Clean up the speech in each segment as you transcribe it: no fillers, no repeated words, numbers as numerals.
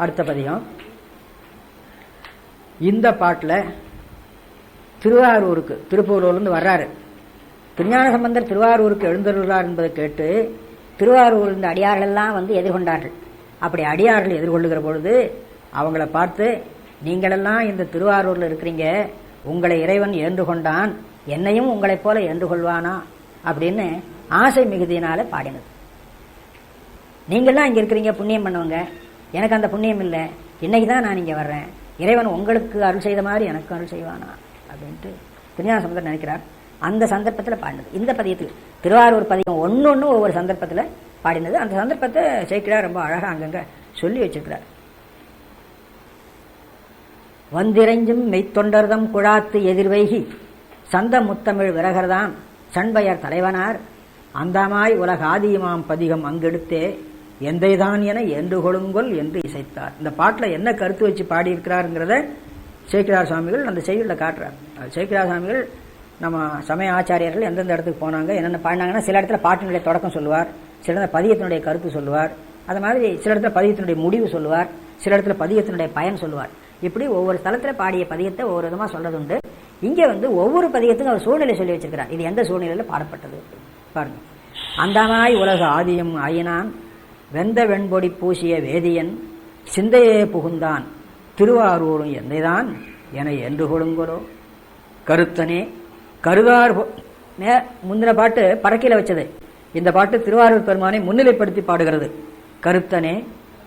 அடுத்த பதிகம். இந்த பாட்டில் திருவாரூருக்கு, திருப்பூரூர்லேருந்து வர்றாரு. திருஞான சம்பந்தர் திருவாரூருக்கு எழுந்தருள்ளார் என்பதை கேட்டு திருவாரூர் இந்த அடியார்களெல்லாம் வந்து எதிர்கொண்டார்கள். அப்படி அடியார்கள் எதிர்கொள்ளுகிற பொழுது அவங்கள பார்த்து, நீங்களெல்லாம் இந்த திருவாரூரில் இருக்கிறீங்க, உங்களை இறைவன் ஏன்று கொண்டான், என்னையும் உங்களைப் போல ஏன்று கொள்வானா அப்படின்னு ஆசை மிகுதியினால பாடினது. நீங்கள்லாம் இங்கே இருக்கிறீங்க, புண்ணியம் பண்ணுவங்க, எனக்கு அந்த புண்ணியம் இல்லை, இன்னைக்கு தான் நான் இங்கே வர்றேன், இறைவன் உங்களுக்கு அருள் செய்த மாதிரி எனக்கு அருள் செய்வானா அப்படின்ட்டு திருஞான சம்பந்தர் நினைக்கிறார். அந்த சந்தர்ப்பத்தில் பாடினது இந்த பதியத்தில். திருவாரூர் பதிகம் ஒன்னொன்னு ஒவ்வொரு சந்தர்ப்பத்தில் பாடினது. அந்த சந்தர்ப்பத்தை சேக்கிழார் ரொம்ப அழகாக அங்கங்க சொல்லி வச்சிருக்கிறார். வந்திரைஞ்சும் மெய்த்தொண்டர்தம் குழாத்து எதிர்வைகி சந்த முத்தமிழ் விரகர்தான் சண்பயர் தலைவனார் அந்தமாய் உலக ஆதியமாம் பதிகம் அங்கெடுத்தே எந்தைதான் என என்று கொழுங்கொல் என்று இசைத்தார். இந்த பாட்டில் என்ன கருத்து வச்சு பாடியிருக்கிறாருங்கிறத சேக்கிழார் சுவாமிகள் அந்த செய்யுளில் காட்டுறார். சேக்கிழார் சுவாமிகள் நம்ம சமய ஆச்சாரியர்கள் எந்தெந்த இடத்துக்கு போனாங்க, என்னென்ன பாடினாங்கன்னா, சில இடத்துல பாட்டினுடைய தொடக்கம் சொல்லுவார், சில இடத்துல பதியத்தினுடைய கருத்து சொல்லுவார், அது மாதிரி சில இடத்துல பதியத்தினுடைய முடிவு சொல்லுவார், சில இடத்துல பதியத்தினுடைய பயன் சொல்லுவார். இப்படி ஒவ்வொரு ஸ்தலத்தில் பாடிய பதியத்தை ஒவ்வொரு விதமாக சொல்றது உண்டு. இங்கே வந்து ஒவ்வொரு பதியத்துக்கும் அவர் சூழ்நிலை சொல்லி வச்சிருக்கிறார். இது எந்த சூழ்நிலையில் பாடப்பட்டது பாருங்க. அந்தமாய் உலக ஆதியம் ஆயினான் வெந்த வெண்பொடி பூசிய வேதியன் சிந்தையே புகுந்தான் திருவாரூரும் எந்தைதான் என என்று கொடுங்கொலோ கருத்தனே கருதார். முந்தின பாட்டு பறக்கையில் வச்சது, இந்த பாட்டு திருவாரூர் பெருமானை முன்னிலைப்படுத்தி பாடுகிறது. கருத்தனே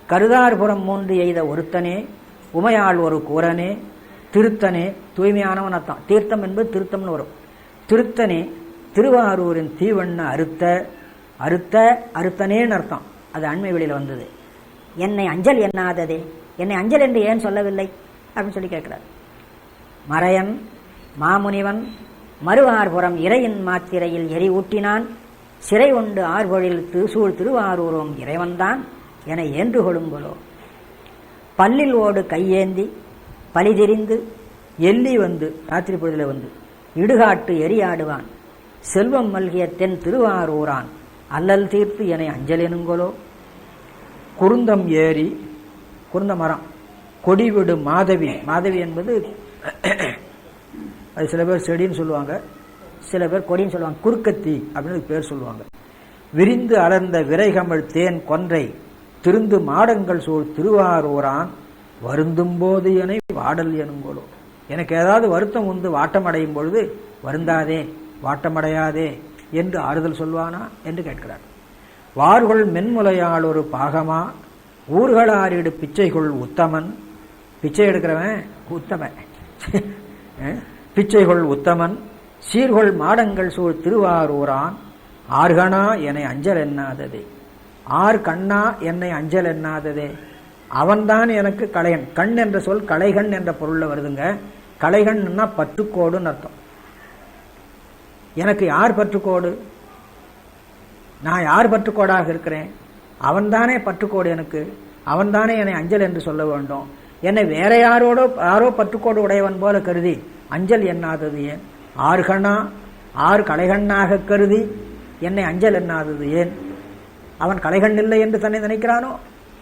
கருதார்புறம் மூன்று எய்த ஒருத்தனே உமையாள் ஒரு கூரனே திருத்தனே தூய்மையானவன் அர்த்தம். தீர்த்தம் என்பது திருத்தம்னு வரும். திருத்தனே திருவாரூரின் தீவண்ண அறுத்த அறுத்த அறுத்தனேன்னு அர்த்தம். அது அண்மை வெளியில் வந்தது. என்னை அஞ்சல் எண்ணாததே, என்னை அஞ்சல் என்று ஏன் சொல்லவில்லை அப்படின்னு சொல்லி கேட்கிறார். மறையன் மாமுனிவன் மறுவார்புறம் இறையின் மாத்திரையில் எரி ஊட்டினான் சிறை உண்டு ஆர்வொழில் திருசூழ் திருவாரூரும் இறைவன்தான் என ஏன்று கொழுங்கொலோ பல்லில் ஓடு கையேந்தி பலிதிரிந்து எல்லி வந்து ராத்திரி பொழுதில் வந்து இடுகாட்டு எரியாடுவான் செல்வம் மல்கிய தென் திருவாரூரான் அல்லல் தீர்த்து என அஞ்சல் எனுங்கொலோ குருந்தம் ஏறி, குருந்த மரம், கொடிவிடு மாதவி, மாதவி என்பது அது சில பேர் செடின்னு சொல்லுவாங்க, சில பேர் கொடின்னு சொல்லுவாங்க, குறுக்கத்தி அப்படின்னு பேர் சொல்லுவாங்க. விரிந்து அலர்ந்த விரைகமழ் தேன் கொன்றை திருந்து மாடங்கள் சூழ் திருவாரூரான் வருந்தும் போது என வாடல் எனுங்கொலோ. எனக்கு ஏதாவது வருத்தம் உண்டு வாட்டம் அடையும் பொழுது வருந்தாதே வாட்டமடையாதே என்று ஆறுதல் சொல்வானா என்று கேட்கிறார். வார்கொள் மென்முலையாள் ஒரு பாகமா ஊர்களாரிடு பிச்சைகொள் உத்தமன், பிச்சை எடுக்கிறவன் உத்தமன், பிச்சைகொள் உத்தமன் சீர்கொள் மாடங்கள் சூழ் திருவாரூரான் ஆர்கணா என்னை அஞ்சல் எண்ணாததே, ஆர் கண்ணா என்னை அஞ்சல் எண்ணாததே, அவன்தான் எனக்கு கலையன். கண் என்ற சொல் கலைகண் என்ற பொருள்ல வருதுங்க. கலைகண்னா பற்றுக்கோடுன்னு அர்த்தம். எனக்கு யார் பற்றுக்கோடு? நான் யார் பற்றுக்கோடாக இருக்கிறேன்? அவன்தானே பற்றுக்கோடு எனக்கு, அவன்தானே என்னை அஞ்சல் என்று சொல்ல வேண்டும். என்னை வேற யாரோ பற்றுக்கோடு உடையவன் போல கருதி அஞ்சல் எண்ணாதது ஏன்? ஆர்கணா ஆர் கலைகண்ணாக கருதி என்னை அஞ்சல் எண்ணாதது ஏன்? அவன் கலைகண் இல்லை என்று தன்னை நினைக்கிறானோ?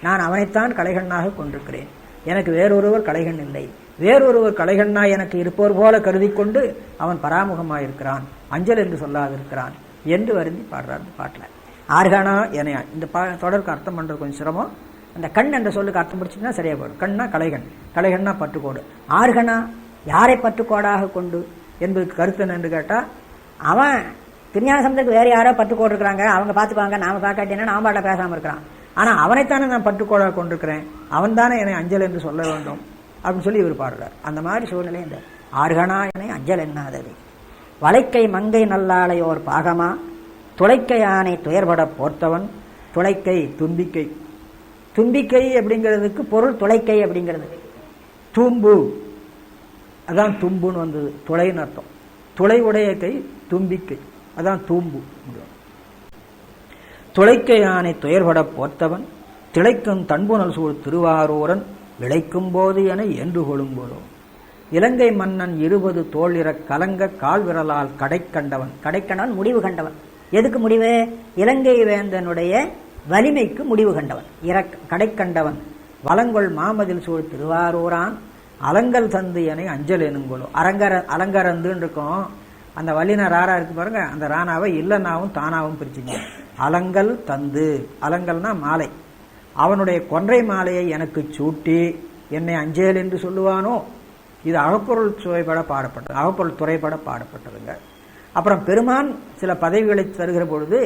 நான் அவனைத்தான் கலைகண்ணாக கொண்டிருக்கிறேன். எனக்கு வேறொருவர் கலைகண் இல்லை, வேறொருவர் கலைகண்ணாய் எனக்கு இருப்போர் போல கருதி கொண்டு அவன் பராமுகமாயிருக்கிறான், அஞ்சல் என்று சொல்லாதிருக்கிறான் என்று வருந்தி பாடுறார் இந்த பாட்டில். ஆர்கணா என இந்த தொடருக்கு அர்த்தம் பண்றது கொஞ்சம் சிரமம். அந்த கண் என்ற சொல்லுக்கு அர்த்தம் பிடிச்சிங்கன்னா சரியா போடும். கண்ணா கலைகண், கலைகண்ணா பற்றுக்கோடு. ஆர்கணா யாரை பற்றுக்கோடாக கொண்டு என்பதுக்கு கருத்து என்று கேட்டா, அவன் திருஞான சம்பந்தருக்கு வேற யாரோ பற்றுக்கோடு இருக்கிறாங்க, அவங்க பார்த்துக்குவாங்க, நாம பார்க்காட்டினா நாம பாட்ட பேசாம இருக்கிறான். ஆனா அவனைத்தானே நான் பற்றுக்கோடாக கொண்டிருக்கிறேன், அவன் தானே என்னை அஞ்சல் என்று சொல்ல வேண்டும் அப்படின்னு சொல்லி இவர் பாடுறார். அந்த மாதிரி சூழ்நிலை இந்த ஆர்கணா என்னை அஞ்சல் எண்ணாதது. வளைக்கை மங்கை நல்லாளையோர் பாகமா துளைக்கை யானை துயர்பட போர்த்தவன் துளைக்கை தும்பிக்கை. தும்பிக்கை அப்படிங்கிறதுக்கு பொருள் துளைக்கை அப்படிங்கிறது. தூம்பு, அதான் தும்புன்னு வந்தது, துளைன்னு அர்த்தம். துளை உடைய கை தும்பிக்கை, அதான் தூம்பு. துளைக்கை யானை துயர்பட போர்த்தவன் திளைக்கும் தன்புணல் சூழ் திருவாரூரன் விளைக்கும் போது என என்று கொழும்போதோ. இலங்கை மன்னன் 20 தோளிர கலங்க கால் விரலால் கடை கண்டவன். கடை கண்டவன் முடிவு கண்டவன். எதுக்கு முடிவு? இலங்கை வேந்தனுடைய வலிமைக்கு முடிவு கண்டவன். கடை கண்டவன் வலங்கொள் மாமதில் சூழ் திருவாரூரான் அலங்கல் தந்து என அஞ்சல் எனுங்கொலோ. அலங்கரந்துன்னு இருக்கும், அந்த வல்லின ராரா இருக்கு பாருங்க, அந்த ராணாவை இல்லனாவும் தானாவும் பிரிச்சுங்க. அலங்கல் தந்து, அலங்கல்னா மாலை, அவனுடைய கொன்றை மாலையை எனக்கு சூட்டி என்னை அஞ்சேல் என்று சொல்லுவானோ. இது அகப்பொருள் சுவைப்பட பாடப்பட்டது, அகப்பொருள் துறைப்பட பாடப்பட்டதுங்க. அப்புறம் பெருமான் சில பதவிகளை தருகிற பொழுது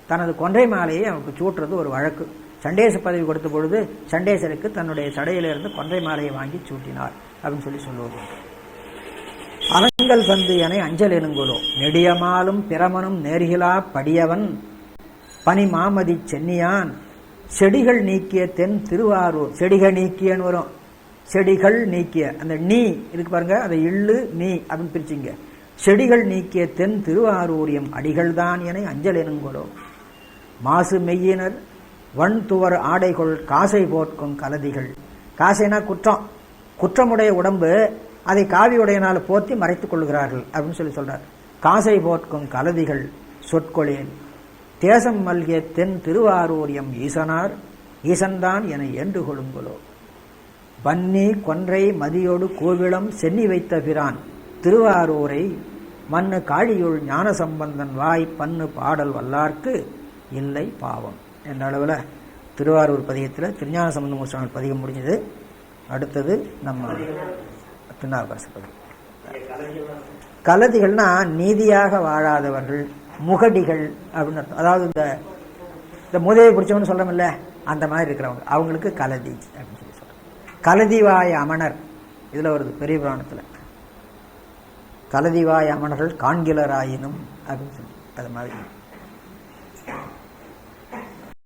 தனது கொன்றை மாலையை அவனுக்கு சூட்டுறது ஒரு வழக்கு. சண்டேச பதவி கொடுத்த பொழுது சண்டேசருக்கு தன்னுடைய சடையிலிருந்து கொன்றை மாலையை வாங்கி சூட்டினார் அப்படின்னு சொல்லுவது. அலங்கல் தந்து என அஞ்சல் எனுங்கொலோ. நெடியமாலும் பிரமனும் நேர்கிலா படியவன் பனி மாமதி சென்னியான் செடிகள் நீக்கிய தென் திருவாரூர். செடிகள் நீக்கியன்னு வரும், செடிகள் நீக்கிய அந்த நீ இருக்கு பாருங்க, அதை இல்லு நீ அப்படின்னு பிரிச்சுங்க. செடிகள் நீக்கிய தென் திருவாரூரியம் அடிகள் தான் என அஞ்சல் எனுங்கொலோ. மாசு மெய்யினர் வன் துவர் ஆடைகள் காசை போர்க்கும் கலதிகள். காசைனா குற்றம், குற்றமுடைய உடம்பு, அதை காவியுடையனால் போர்த்தி மறைத்துக் கொள்கிறார்கள் அப்படின்னு சொல்றார். காசை போர்க்கும் கலதிகள் சொற்கொளேன் தேசம் மல்கிய தென் திருவாரூரியம் ஈசனார் ஈசன்தான் என என்று கொள்ளுங்களோ. பன்னி கொன்றை மதியோடு கோவிலம் சென்னி வைத்த பிரான் திருவாரூரை மண்ணு காழியுள் ஞான சம்பந்தன் வாய் பன்னு பாடல் வல்லார்க்கு இல்லை பாவம் என்ற அளவில் திருவாரூர் பதிகத்தில் திருஞான சம்பந்த சுவாமி பதிகம் முடிஞ்சது. அடுத்தது நம்ம திருநாவுக்கரசு பதிகம். கலதிகள்னா நீதியாக வாழாதவர்கள், முகடிகள் அப்படின்னு அர்த்தம். அதாவது இந்த முதலை பிடிச்சவன்னு சொல்றோம்ல, அந்த மாதிரி இருக்கிறவங்க, அவங்களுக்கு கலதி அப்படின்னு சொல்லி சொல்றோம். கலதிவாய அமணர் இதுல வருது பெரிய புராணத்துல. கலதிவாய அமணர்கள் காண்கிலராயினும் அப்படின்னு சொல்லி அது மாதிரி